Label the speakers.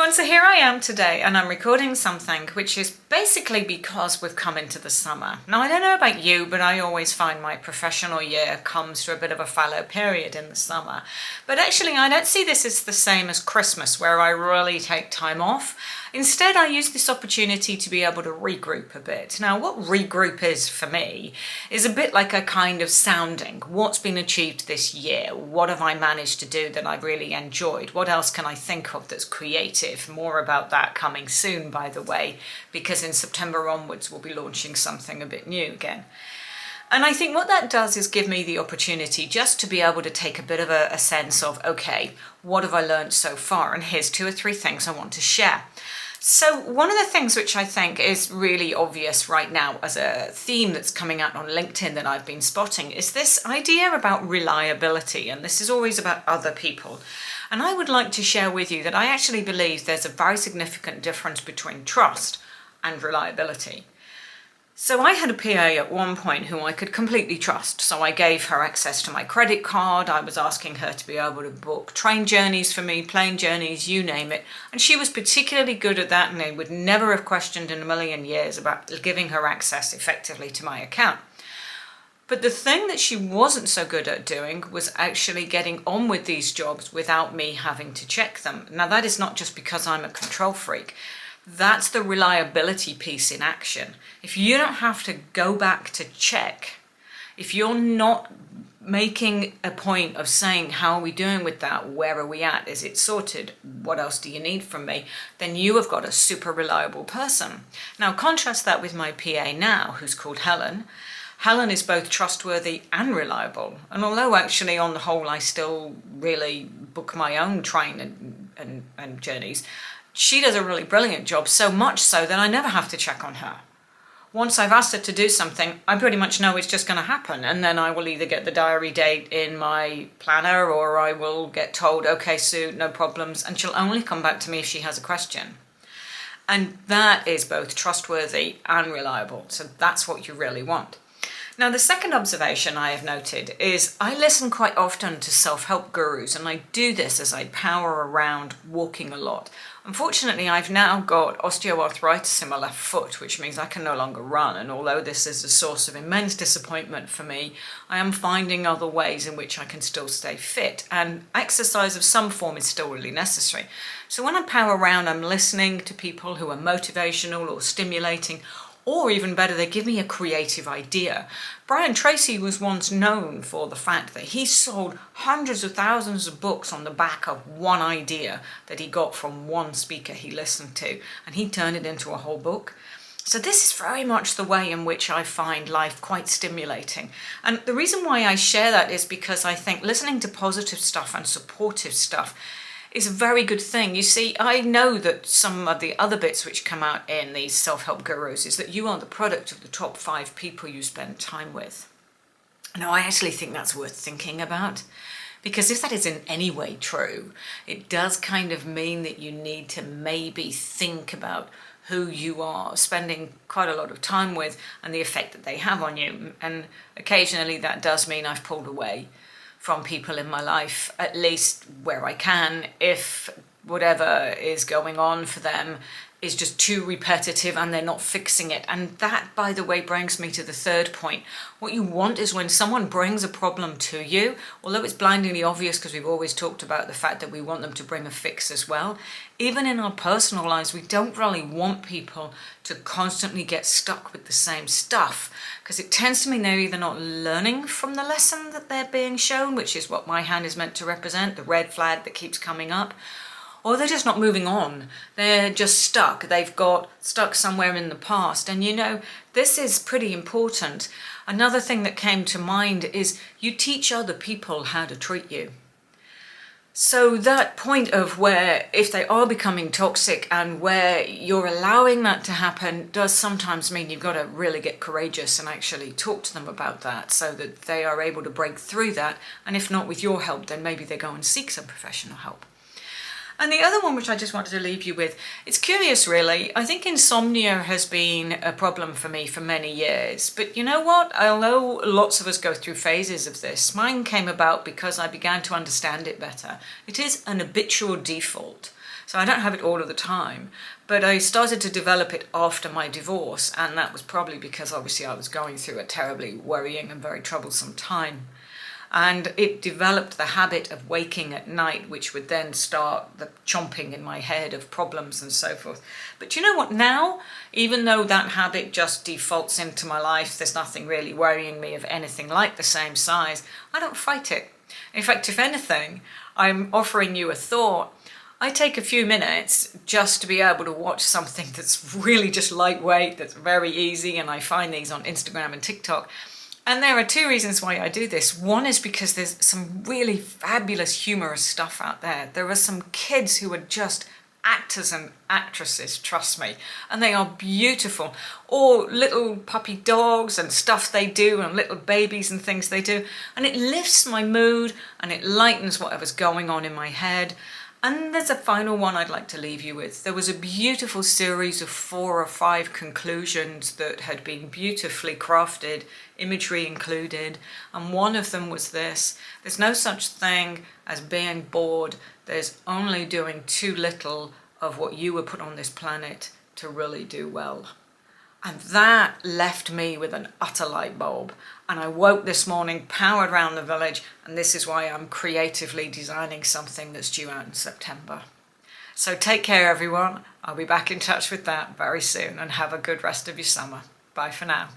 Speaker 1: everyone, so here I am today and I'm recording something which is basically because we've come into the summer. Now I don't know about you, but I always find my professional year comes to a bit of a fallow period in the summer. But actually I don't see this as the same as Christmas where I really take time off. Instead I use this opportunity to be able to regroup a bit. Now what regroup is for me is a bit like a kind of sounding. What's been achieved this year? What have I managed to do that I've really enjoyed? What else can I think of that's creative? More about that coming soon, by the way, because in September onwards we'll be launching something a bit new again. And I think what that does is give me the opportunity just to be able to take a bit of a sense of, okay, what have I learned so far? And here's 2 or 3 things I want to share. So one of the things which I think is really obvious right now as a theme that's coming out on LinkedIn that I've been spotting is this idea about reliability, and this is always about other people. And I would like to share with you that I actually believe there's a very significant difference between trust and reliability. So I had a PA at one point who I could completely trust. So I gave her access to my credit card. I was asking her to be able to book train journeys for me, plane journeys, you name it. And she was particularly good at that, and I would never have questioned in a million years about giving her access effectively to my account. But the thing that she wasn't so good at doing was actually getting on with these jobs without me having to check them. Now that is not just because I'm a control freak. That's the reliability piece in action. If you don't have to go back to check, if you're not making a point of saying, how are we doing with that? Where are we at? Is it sorted? What else do you need from me? Then you have got a super reliable person. Now contrast that with my PA now, who's called Helen. Helen is both trustworthy and reliable. And although actually on the whole I still really book my own train and journeys, she does a really brilliant job, so much so that I never have to check on her. Once I've asked her to do something, I pretty much know it's just going to happen, and then I will either get the diary date in my planner or I will get told, okay Sue, no problems, and she'll only come back to me if she has a question. And that is both trustworthy and reliable, so that's what you really want. Now the second observation I have noted is I listen quite often to self-help gurus, and I do this as I power around walking a lot. Unfortunately, I've now got osteoarthritis in my left foot, which means I can no longer run, and although this is a source of immense disappointment for me, I am finding other ways in which I can still stay fit, and exercise of some form is still really necessary. So when I power around, I'm listening to people who are motivational or stimulating, or even better, they give me a creative idea. Brian Tracy was once known for the fact that he sold hundreds of thousands of books on the back of one idea that he got from one speaker he listened to, and he turned it into a whole book. So this is very much the way in which I find life quite stimulating. And the reason why I share that is because I think listening to positive stuff and supportive stuff is a very good thing. You see, I know that some of the other bits which come out in these self-help gurus is that you are the product of the top 5 people you spend time with. Now, I actually think that's worth thinking about, because if that is in any way true, it does kind of mean that you need to maybe think about who you are spending quite a lot of time with and the effect that they have on you. And occasionally that does mean I've pulled away from people in my life, at least where I can, if whatever is going on for them is just too repetitive and they're not fixing it. And that, by the way, brings me to the third point. What you want is when someone brings a problem to you, although it's blindingly obvious because we've always talked about the fact that we want them to bring a fix as well, even in our personal lives, we don't really want people to constantly get stuck with the same stuff, because it tends to mean they're either not learning from the lesson that they're being shown, which is what my hand is meant to represent, the red flag that keeps coming up, or they're just not moving on. They're just stuck. They've got stuck somewhere in the past. And you know, this is pretty important. Another thing that came to mind is you teach other people how to treat you. So that point of where if they are becoming toxic and where you're allowing that to happen does sometimes mean you've got to really get courageous and actually talk to them about that so that they are able to break through that. And if not with your help, then maybe they go and seek some professional help. And the other one which I just wanted to leave you with, it's curious really, I think insomnia has been a problem for me for many years, but you know what, although lots of us go through phases of this, mine came about because I began to understand it better. It is an habitual default So I don't have it all of the time, but I started to develop it after my divorce, and that was probably because obviously I was going through a terribly worrying and very troublesome time. And it developed the habit of waking at night, which would then start the chomping in my head of problems and so forth. But you know what, now, even though that habit just defaults into my life, there's nothing really worrying me of anything like the same size, I don't fight it. In fact, if anything, I'm offering you a thought. I take a few minutes just to be able to watch something that's really just lightweight, that's very easy, and I find these on Instagram and TikTok. And there are two reasons why I do this. One is because there's some really fabulous humorous stuff out there. There are some kids who are just actors and actresses, trust me, and they are beautiful. Or little puppy dogs and stuff they do, and little babies and things they do. And it lifts my mood and it lightens whatever's going on in my head. And there's a final one I'd like to leave you with. There was a beautiful series of 4 or 5 conclusions that had been beautifully crafted, imagery included, and one of them was this: there's no such thing as being bored, there's only doing too little of what you were put on this planet to really do well. And that left me with an utter light bulb. And I woke this morning, powered around the village, and this is why I'm creatively designing something that's due out in September. So take care, everyone. I'll be back in touch with that very soon, and have a good rest of your summer. Bye for now.